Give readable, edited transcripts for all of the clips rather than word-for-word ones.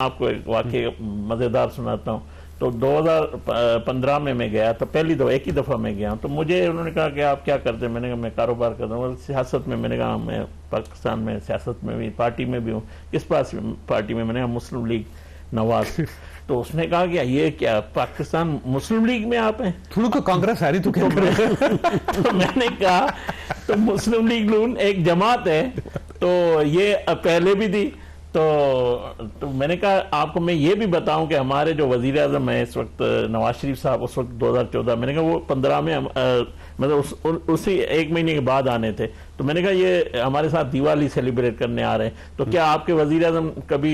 آپ کو ایک واقعہ مزیدار سناتا ہوں. تو 2015 میں گیا تو پہلی دفعہ ایک ہی دفعہ میں گیا تو مجھے انہوں نے کہا کہ آپ کیا کرتے ہیں. میں نے کہا میں کاروبار کرتا ہوں. سیاست میں نے کہا میں پاکستان میں سیاست میں بھی پارٹی میں بھی ہوں. کس پارٹی میں؟ میں نے کہا مسلم لیگ نواز. تو اس نے کہا کہ یہ کیا پاکستان مسلم لیگ میں آپ ہیں؟ تھوڑا تو کانگریس ہے تو کیا کریں. تو میں نے کہا تو مسلم لیگ نون ایک جماعت ہے تو یہ پہلے بھی تھی. تو میں نے کہا آپ کو میں یہ بھی بتاؤں کہ ہمارے جو وزیر اعظم ہیں اس وقت نواز شریف صاحب، اس وقت 2014 میں نے کہا وہ 15 میں مطلب اسی ایک مہینے کے بعد آنے تھے. تو میں نے کہا یہ ہمارے ساتھ دیوالی سیلیبریٹ کرنے آ رہے ہیں تو کیا آپ کے وزیر اعظم کبھی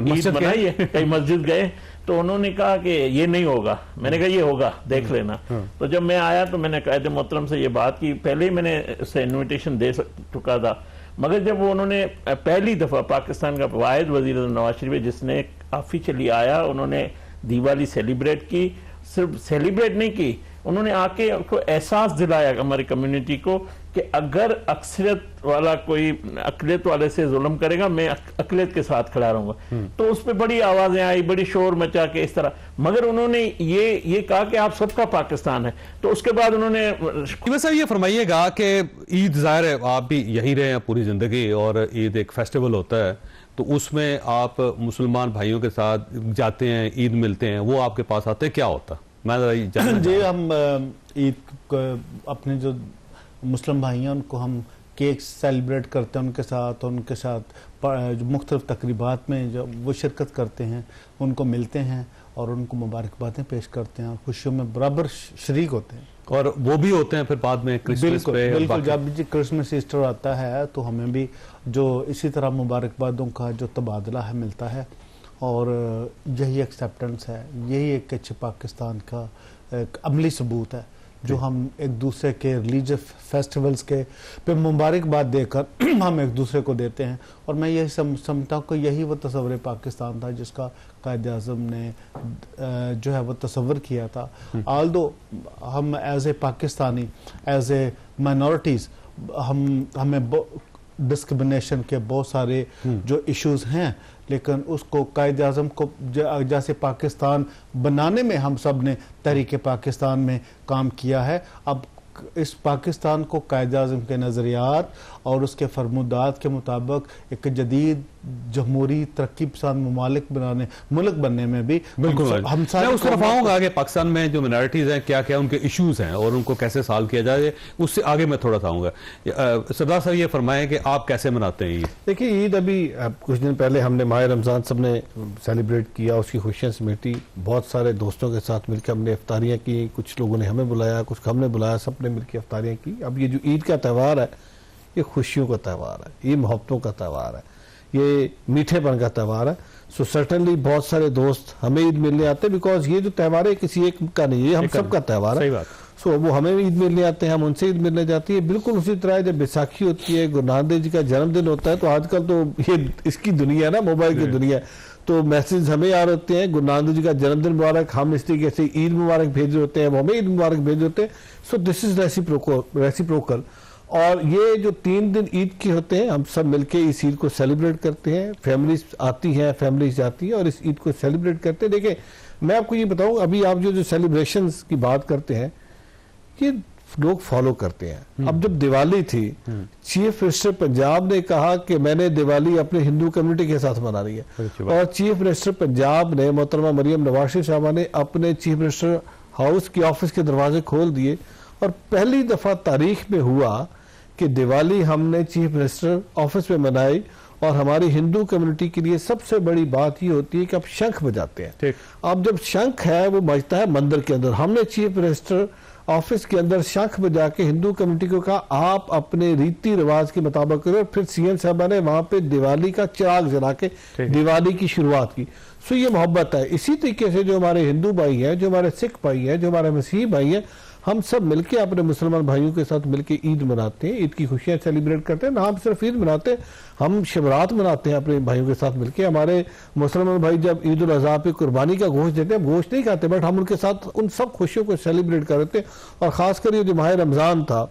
عید منائی ہے؟ کئی مسجد گئے؟ تو انہوں نے کہا کہ یہ نہیں ہوگا. میں نے کہا یہ ہوگا، دیکھ لینا. تو جب میں آیا تو میں نے قائد محترم سے یہ بات کی. پہلے ہی میں نے اسے انویٹیشن دے چکا تھا، مگر جب وہ انہوں نے پہلی دفعہ پاکستان کا واحد وزیر اعظم نواز شریف جس نے آفیشلی آیا، انہوں نے دیوالی سیلیبریٹ کی. صرف سیلیبریٹ نہیں کی، انہوں نے آ کے ان کو احساس دلایا ہماری کمیونٹی کو کہ اگر اکثریت والا کوئی اقلیت والے سے ظلم کرے گا میں اقلیت کے ساتھ کھڑا رہوں گا. تو اس پہ بڑی آوازیں آئی، بڑی شور مچا کے اس طرح. مگر انہوں نے یہ کہا کہ آپ سب کا پاکستان ہے. تو اس کے بعد انہوں نے صاحب یہ فرمائیے گا کہ عید ظاہر ہے آپ بھی یہی رہے ہیں پوری زندگی، اور عید ایک فیسٹیول ہوتا ہے تو اس میں آپ مسلمان بھائیوں کے ساتھ جاتے ہیں، عید ملتے ہیں، وہ آپ کے پاس آتے ہیں، کیا ہوتا ہے؟ جی ہم عید اپنے جو مسلم بھائی ہیں ان کو ہم کیک سیلیبریٹ کرتے ہیں، ان کے ساتھ مختلف تقریبات میں جو وہ شرکت کرتے ہیں، ان کو ملتے ہیں اور ان کو مبارکبادیں پیش کرتے ہیں اور خوشیوں میں برابر شریک ہوتے ہیں. اور وہ بھی ہوتے ہیں پھر بعد میں کرسمس پہ. بالکل جب بھی کرسمس ایسٹر آتا ہے تو ہمیں بھی جو اسی طرح مبارکبادوں کا جو تبادلہ ہے ملتا ہے، اور یہی ایکسیپٹنس ہے، یہی ایک اچھے پاکستان کا ایک عملی ثبوت ہے جو ہم ایک دوسرے کے ریلیجیس فیسٹیولز کے پہ مبارکباد دے کر ہم ایک دوسرے کو دیتے ہیں. اور میں یہی سمجھتا ہوں کہ یہی وہ تصور پاکستان تھا جس کا قائد اعظم نے جو ہے وہ تصور کیا تھا. آلدو ہم as a Pakistani, as a minorities, ہمیں ڈسکرمنیشن کے بہت سارے جو ایشوز ہیں، لیکن اس کو قائد اعظم کو جیسے پاکستان بنانے میں ہم سب نے تحریک پاکستان میں کام کیا ہے. اب اس پاکستان کو قائد اعظم کے نظریات اور اس کے فرمودات کے مطابق ایک جدید جمہوری ترقی پسند ملک بننے میں بھی بالکل میں اس طرف آؤں گا کہ پاکستان میں جو منارٹیز ہیں کیا کیا ان کے ایشوز ہیں اور ان کو کیسے سالو کیا جائے، اس سے آگے میں تھوڑا سا آؤں گا. سردار صاحب یہ فرمائیں کہ آپ کیسے مناتے ہیں عید؟ دیکھیے عید ابھی کچھ دن پہلے ہم نے ماہ رمضان سب نے سیلیبریٹ کیا، اس کی خوشیاں سمیٹی، بہت سارے دوستوں کے ساتھ مل کے ہم نے افطاریاں کی، کچھ لوگوں نے ہمیں بلایا، کچھ ہم نے بلایا، سب نے مل کے افطاریاں کی. اب یہ جو عید کا تہوار ہے یہ خوشیوں کا تہوار ہے، یہ محبتوں کا تہوار ہے، یہ میٹھے پن کا تہوار ہے. سو سرٹنلی بہت سارے دوست ہمیں عید ملنے آتے ہیں، بیکاز یہ جو تہوار ہے کسی ایک کا نہیں، یہ ہم سب کا تہوار ہے. سو وہ ہمیں عید ملنے آتے ہیں، ہم ان سے عید ملنے جاتی ہے. بالکل اسی طرح جب بیساکھی ہوتی ہے، گرو نانک دیو جی کا جنم دن ہوتا ہے، تو آج کل تو یہ اس کی دنیا ہے نا، موبائل کی دنیا ہے، تو میسیج ہمیں آ رہے ہوتے ہیں گرو نانک دیو جی کا جنم دن مبارک، ہم اس طریقے سے عید مبارک بھیج رہے ہوتے ہیں، وہ ہمیں عید مبارک بھیج رہے ہوتے ہیں. سو دس از ریسیپروکل. اور یہ جو 3 دن عید کے ہوتے ہیں ہم سب مل کے اس عید کو سیلیبریٹ کرتے ہیں. فیملیز آتی ہیں، فیملیز جاتی ہیں اور اس عید کو سیلیبریٹ کرتے ہیں. دیکھیں میں آپ کو یہ بتاؤں، ابھی آپ جو سیلیبریشنز کی بات کرتے ہیں یہ لوگ فالو کرتے ہیں. اب جب دیوالی تھی، چیف منسٹر پنجاب نے کہا کہ میں نے دیوالی اپنے ہندو کمیونٹی کے ساتھ منانی ہے، اور چیف منسٹر پنجاب نے محترمہ مریم نواز شریف صاحبہ نے اپنے چیف منسٹر ہاؤس کی آفس کے دروازے کھول دیے، اور پہلی دفعہ تاریخ میں ہوا کہ دیوالی ہم نے چیف منسٹر آفس میں منائی. اور ہماری ہندو کمیونٹی کے لیے سب سے بڑی بات یہ ہوتی ہے کہ اب شنکھ بجاتے ہیں. اب جب شنکھ ہے وہ بجتا ہے مندر کے اندر، ہم نے چیف منسٹر آفس کے اندر شنکھ بجا کے ہندو کمیونٹی کو کہا آپ اپنے ریتی رواج کے مطابق کرو. پھر سی ایم صاحبہ نے وہاں پہ دیوالی کا چراغ جلا کے دیوالی کی شروعات کی. سو یہ محبت ہے. اسی طریقے سے جو ہمارے ہندو بھائی ہیں، جو ہمارے سکھ بھائی ہیں، جو ہمارے مسیحی بھائی ہیں، ہم سب مل کے اپنے مسلمان بھائیوں کے ساتھ مل کے عید مناتے ہیں، عید کی خوشیاں سیلیبریٹ کرتے ہیں. نہ ہم صرف عید مناتے ہیں، ہم شبرات مناتے ہیں اپنے بھائیوں کے ساتھ مل کے. ہمارے مسلمان بھائی جب عید الاضحیٰ پہ قربانی کا گوشت دیتے ہیں، گوشت نہیں کھاتے، بٹ ہم ان کے ساتھ ان سب خوشیوں کو سیلیبریٹ کرتے ہیں. اور خاص کر یہ جو ماہ رمضان تھا،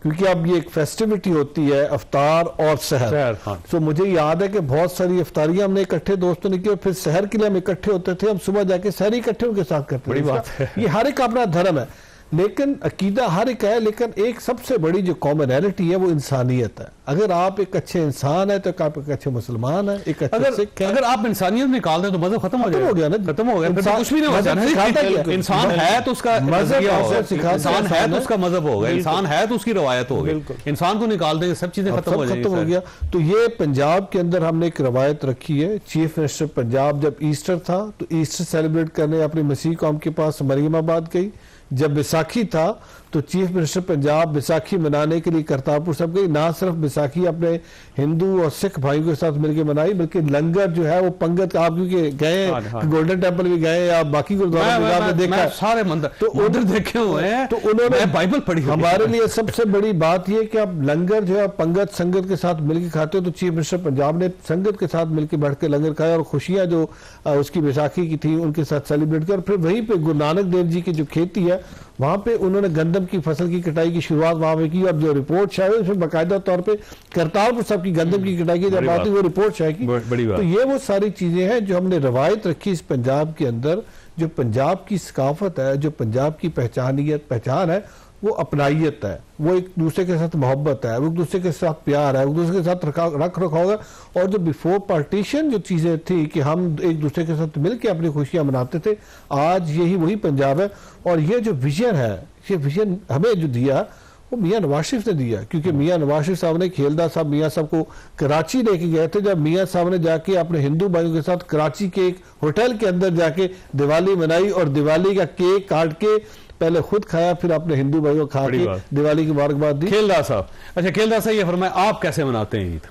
کیونکہ اب یہ ایک فیسٹیوٹی ہوتی ہے افطار اور سحر. ہاں. تو مجھے یاد ہے کہ بہت ساری افطاریاں ہم نے اکٹھے دوستوں نے کی اور پھر سحر کے لیے ہم اکٹھے ہوتے تھے, ہم صبح جا کے سحر اکٹھے ان کے ساتھ کرتے تھے. بڑی بات ہے. یہ ہر ایک کا اپنا دھرم ہے, لیکن عقیدہ ہر ایک ہے, لیکن ایک سب سے بڑی جو کامنالٹی ہے وہ انسانیت ہے. اگر آپ ایک اچھے انسان ہیں تو آپ ایک اچھے مسلمان ہیں, ایک اچھے سکھ ہیں. اگر آپ انسانیت نکال دیں تو مذہب ختم ہو گیا نا, ختم ہو گیا, پھر کچھ بھی نہیں ہوتا. انسان ہے تو اس کا مذہب ہوگا, انسان ہے تو اس کا مذہب ہوگا, انسان ہے تو اس کی روایت ہوگی. انسان کو نکال دیں سب چیزیں ختم ہو گیا. تو یہ پنجاب کے اندر ہم نے ایک روایت رکھی ہے. چیف منسٹر پنجاب جب ایسٹر تھا تو ایسٹر سیلیبریٹ کرنے اپنی مسیح قوم کے پاس مریم آباد گئی. جب بیساکھی تھا تو چیف منسٹر پنجاب بیساکھی منانے کے لیے کرتارپور صاحب گئی. نہ صرف بیساکھی اپنے ہندو اور سکھ بھائیوں کے ساتھ مل کے منائی, بلکہ لنگر جو ہے وہ پنگت, آپ کیونکہ گئے گولڈن ٹیمپل بھی گئے یا باقی گردوارا دیکھا, سارے مندر تو ادھر دیکھے ہوئے ہیں, تو انہوں نے بائبل پڑھی. ہمارے لیے سب سے بڑی بات یہ کہ اب لنگر جو ہے پنگت سنگت کے ساتھ مل کے کھاتے ہو, تو چیف منسٹر پنجاب نے سنگت کے ساتھ مل کے بیٹھ کے لنگر کھایا اور خوشیاں جو اس کی بیساکھی کی تھی ان کے ساتھ سیلیبریٹ کر. پھر وہیں پہ گرو نانک دیو جی کی جو کھیتی ہے وہاں پہ انہوں نے گندم کی فصل کی کٹائی کی شروعات وہاں پہ کی. اب جو رپورٹ شائع ہوئی اس میں باقاعدہ طور پہ کرتارپور صاحب کی گندم کی کٹائی کی جب بات ہوئی وہ رپورٹ شائع کی. تو یہ وہ ساری چیزیں ہیں جو ہم نے روایت رکھی اس پنجاب کے اندر. جو پنجاب کی ثقافت ہے, جو پنجاب کی پہچان ہے, وہ اپنائیت ہے, وہ ایک دوسرے کے ساتھ محبت ہے, وہ ایک دوسرے کے ساتھ پیار ہے, ایک دوسرے کے ساتھ رکھ رکھاؤ ہے. اور جو بیفور پارٹیشن جو چیزیں تھی کہ ہم ایک دوسرے کے ساتھ مل کے اپنی خوشیاں مناتے تھے, آج یہی وہی پنجاب ہے. اور یہ جو ویژن ہے, یہ ویژن ہمیں جو دیا وہ میاں نواز شریف نے دیا, کیونکہ میاں نواز شریف صاحب نے کھیلدہ صاحب میاں صاحب کو کراچی لے کے گئے تھے. جب میاں صاحب نے جا کے اپنے ہندو بھائیوں کے ساتھ کراچی کے ایک ہوٹل کے اندر جا کے دیوالی منائی اور دیوالی کا کیک کاٹ کے پہلے خود کھایا, پھر اپنے ہندو بھائیوں کھا کے دیوالی کی مبارکباد دی. کھیلدہ صاحب, اچھا کھیلدہ صاحب یہ فرمائیں آپ کیسے مناتے ہیں عید؟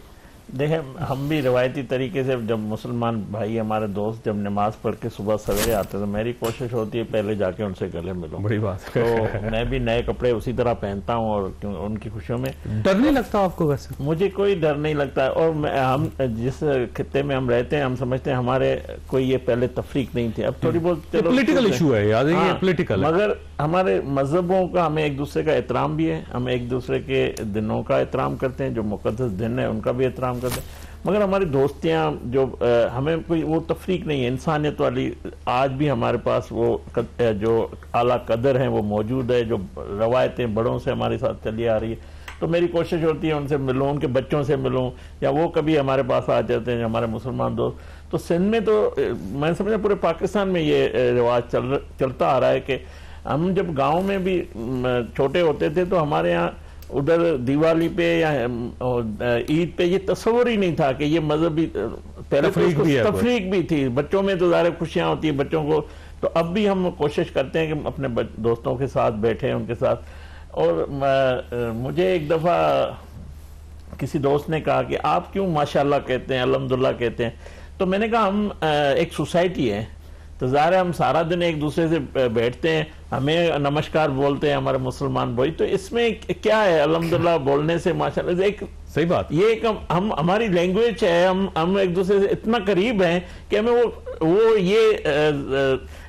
دیکھیں ہم بھی روایتی طریقے سے جب مسلمان بھائی ہمارے دوست جب نماز پڑھ کے صبح سویرے آتے تو میری کوشش ہوتی ہے پہلے جا کے ان سے گلے ملوں. بڑی بات. تو میں بھی نئے کپڑے اسی طرح پہنتا ہوں اور ان کی خوشیوں میں. ڈر نہیں لگتا آپ کو ویسے؟ مجھے کوئی ڈر نہیں لگتا. اور ہم جس خطے میں ہم رہتے ہیں ہم سمجھتے ہیں ہمارے کوئی یہ پہلے تفریق نہیں تھی. اب تھوڑی بہت پولیٹیکل ایشو ہے, یاد ہے یہ پولیٹیکل ہے, مگر ہمارے مذہبوں کا ہمیں ایک دوسرے کا احترام بھی ہے. ہم ایک دوسرے کے دنوں کا احترام کرتے ہیں, جو مقدس دن ہے ان کا بھی احترام کرتے ہیں. مگر ہماری دوستیاں جو ہمیں کوئی وہ تفریق نہیں ہے, انسانیت والی آج بھی ہمارے پاس وہ جو اعلیٰ قدر ہیں وہ موجود ہے, جو روایتیں بڑوں سے ہمارے ساتھ چلی آ رہی ہے. تو میری کوشش ہوتی ہے ان سے ملوں, ان کے بچوں سے ملوں, یا وہ کبھی ہمارے پاس آ جاتے ہیں ہمارے مسلمان دوست. تو سندھ میں تو میں سمجھا پورے پاکستان میں یہ رواج چلتا آ رہا ہے کہ ہم جب گاؤں میں بھی چھوٹے ہوتے تھے تو ہمارے یہاں ادھر دیوالی پہ یا عید پہ یہ تصور ہی نہیں تھا کہ یہ مذہبی پہلے تفریق بھی تھی. بچوں میں تو ظاہر خوشیاں ہوتی ہیں بچوں کو. تو اب بھی ہم کوشش کرتے ہیں کہ اپنے دوستوں کے ساتھ بیٹھیں ان کے ساتھ. اور مجھے ایک دفعہ کسی دوست نے کہا کہ آپ کیوں ماشاءاللہ کہتے ہیں, الحمدللہ کہتے ہیں؟ تو میں نے کہا ہم ایک سوسائٹی ہے, تو ظاہر ہے ہم سارا دن ایک دوسرے سے بیٹھتے ہیں, ہمیں نمسکار بولتے ہیں ہمارے مسلمان بھائی, تو اس میں کیا ہے الحمدللہ بولنے سے ماشاءاللہ؟ ایک صحیح بات, یہ ایک ہماری لینگویج ہے, ہم ایک دوسرے سے اتنا قریب ہیں کہ ہمیں وہ یہ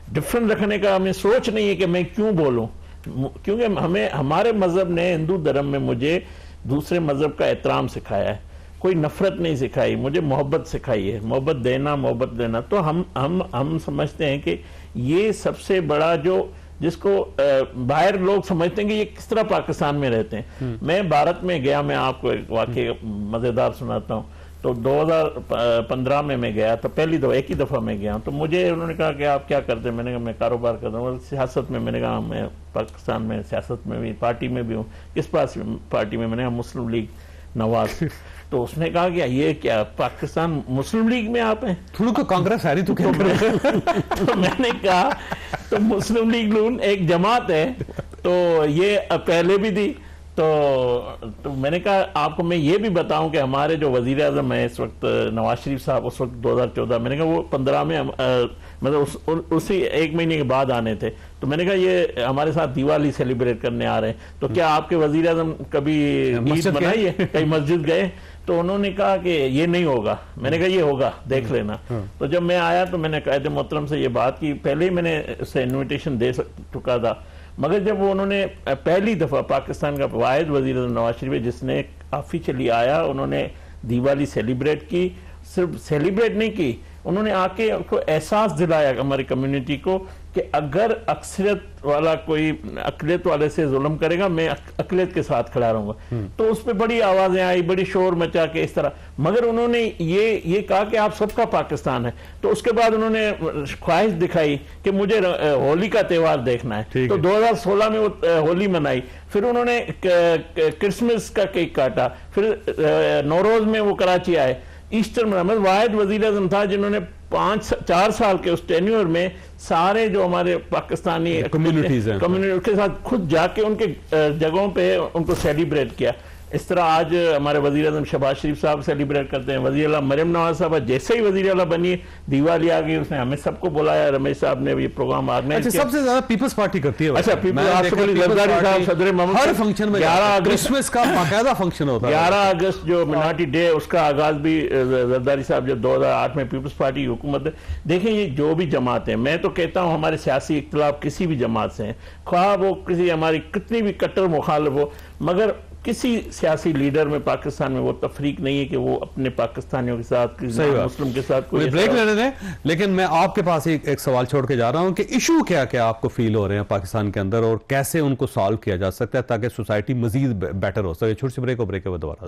ڈفرنٹ رکھنے کا ہمیں سوچ نہیں ہے کہ میں کیوں بولوں. کیونکہ ہمارے مذہب نے, ہندو دھرم میں مجھے دوسرے مذہب کا احترام سکھایا ہے, کوئی نفرت نہیں سکھائی, مجھے محبت سکھائی ہے, محبت دینا محبت دینا. تو ہم سمجھتے ہیں کہ یہ سب سے بڑا جس کو باہر لوگ سمجھتے ہیں کہ یہ کس طرح پاکستان میں رہتے ہیں. میں بھارت میں گیا, میں آپ کو ایک واقعہ مزیدار سناتا ہوں. تو 2015 میں گیا تو پہلی دفعہ ایک ہی دفعہ میں گیا. تو مجھے انہوں نے کہا کہ آپ کیا کرتے ہیں؟ میں نے کہا میں کاروبار کرتا ہوں. سیاست میں نے کہا میں پاکستان میں سیاست میں بھی, پارٹی میں بھی ہوں. کس پارٹی میں؟ میں نے کہا مسلم لیگ نواز. تو اس نے کہا کہ یہ کیا پاکستان مسلم لیگ میں آپ ہیں؟ تھوڑا تو کانگریس ہے تو کیا کریں؟ تو میں نے کہا تو مسلم لیگ نون ایک جماعت ہے, تو یہ پہلے بھی تھی. تو میں نے کہا آپ کو میں یہ بھی بتاؤں کہ ہمارے جو وزیر اعظم ہیں اس وقت نواز شریف صاحب, اس وقت 2014 میں نے کہا وہ 15 میں مطلب اسی ایک مہینے کے بعد آنے تھے. تو میں نے کہا یہ ہمارے ساتھ دیوالی سیلیبریٹ کرنے آ رہے ہیں, تو کیا آپ کے وزیر اعظم کبھی عید منائی ہے, کہیں مسجد گئے؟ تو انہوں نے کہا کہ یہ نہیں ہوگا. میں نے کہا یہ ہوگا, دیکھ لینا. تو جب میں آیا تو میں نے قائد محترم سے یہ بات کی, پہلے ہی میں نے اسے انویٹیشن دے چکا تھا, مگر جب وہ انہوں نے پہلی دفعہ پاکستان کا واحد وزیر اعظم نواز شریف ہے جس نے آفیشلی آیا، انہوں نے دیوالی سیلیبریٹ کی، صرف سیلیبریٹ نہیں کی، انہوں نے آ کے ان کو احساس دلایا ہماری کمیونٹی کو کہ اگر اکثریت والا کوئی اقلیت والے سے ظلم کرے گا میں اقلیت کے ساتھ کھڑا رہوں گا. تو اس پہ بڑی آوازیں آئی، بڑی شور مچا کے اس طرح، مگر انہوں نے یہ کہا کہ آپ سب کا پاکستان ہے. تو اس کے بعد انہوں نے خواہش دکھائی کہ مجھے ہولی کا تہوار دیکھنا ہے. تو 2016 میں وہ ہولی منائی، پھر انہوں نے کرسمس کا کیک کاٹا، پھر نوروز میں وہ کراچی آئے، ایسٹر میں واحد وزیر اعظم تھا جنہوں نے 4 سال کے اس ٹینیور میں سارے جو ہمارے پاکستانی کمیونٹیز ہیں کمیونٹی کے ساتھ خود جا کے ان کے جگہوں پہ ان کو سیلیبریٹ کیا. اس طرح آج ہمارے وزیر اعظم شہباز شریف صاحب سیلیبریٹ کرتے ہیں، وزیر اعلیٰ مریم نواز صاحب جیسے ہی وزیر اعلیٰ بنی دیوالی آ گئی، اس نے ہمیں سب کو بلایا، رمیش صاحب نے بھی پروگرام آرگنائز کیا. سب سے زیادہ پیپلز پارٹی کرتی ہے. اچھا زرداری صاحب صدر محمد ہر فنکشن میں 11 کرسمس کا باقاعدہ فنکشن ہوتا ہے. 11 اگست جو مناٹی ڈے اس کا آغاز بھی زرداری صاحب جب 2008 میں پیپلز پارٹی کی حکومت ہے. دیکھیں یہ جو بھی جماعتیں، میں تو کہتا ہوں ہمارے سیاسی اختلاف کسی بھی جماعت سے ہیں، خواہ وہ کسی ہماری کتنی بھی کٹر مخالف ہو، مگر کسی سیاسی لیڈر میں پاکستان میں وہ تفریق نہیں ہے کہ وہ اپنے پاکستانیوں کے ساتھ کسی مسلم کے ساتھ کوئی بریک لینے دیں. لیکن میں آپ کے پاس ایک سوال چھوڑ کے جا رہا ہوں کہ ایشو کیا کیا آپ کو فیل ہو رہے ہیں پاکستان کے اندر اور کیسے ان کو سالو کیا جا سکتا ہے تاکہ سوسائٹی مزید بیٹر ہو سکے. چھوٹی سی بریک کے بعد دوبارہ